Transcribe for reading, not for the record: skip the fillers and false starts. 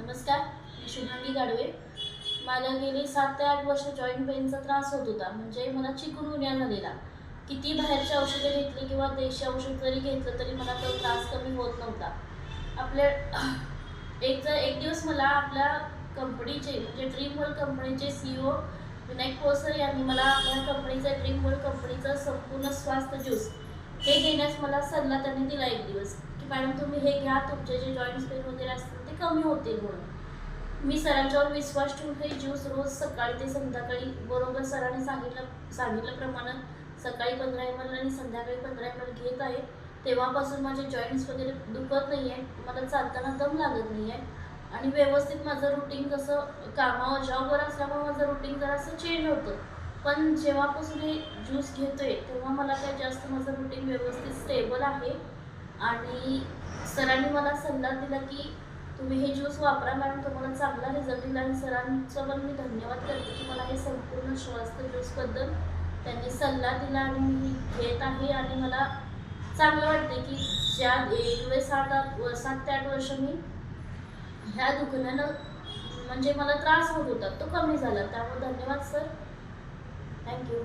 नमस्कार, मी शुभांगी गाडवे. मला गेली 7 ते 8 वर्ष जॉईंट पेनचा त्रास होत होता. म्हणजे मला चिकनगुन्या झालेला. किती बाहेरची औषधं घेतली किंवा देशी औषध जरी घेतलं तरी मला तो त्रास कमी होत नव्हता. आपल्या एक दिवस मला आपल्या कंपनीचे म्हणजे ड्रीम वर्ल्ड कंपनीचे CEO विनायक कोसर यांनी मला आपल्या कंपनीचं ड्रीम वर्ल्ड कंपनीचं संपूर्ण स्वास्थ्य ज्यूस हे घेण्यास मला सल्ला त्यांनी दिला एक दिवस, की मॅडम तुम्ही हे घ्या, तुमचे जे जॉईंट्स पेन वगैरे असतील ते कमी होतील म्हणून. मी सरांच्यावर विश्वास ठेवून हे ज्यूस रोज सकाळी ते संध्याकाळी बरोबर सरांनी सांगितल्याप्रमाणे सकाळी 15 ml आणि संध्याकाळी 15 ml घेत आहे. तेव्हापासून माझे जॉईंट्स वगैरे दुखत नाही आहे, मला चालताना दम लागत नाही आहे आणि व्यवस्थित माझं रुटीन जसं कामावर जॉबवर असल्यामुळे माझं रुटीन जरासं चेंज होतं. पण जेव्हापासून हे ज्यूस घेतोय तेव्हा मला काय जास्त माझं रुटीन व्यवस्थित स्टेबल आहे आणि सरांनी मला सल्ला दिला की तुम्ही हे ज्यूस वापरा मॅडम, तुम्हाला चांगला रिझल्ट दिला आणि सरांचा पण मी धन्यवाद करते की मला हे संपूर्ण स्वास्थ्य ज्यूसबद्दल त्यांनी सल्ला दिला आणि मी घेत आहे आणि मला चांगलं वाटते की ज्या 7 ते 8 वर्ष मी ह्या दुखण्यानं म्हणजे मला त्रास होत होता तो कमी झाला. त्यामुळे धन्यवाद सर. थँक्यू.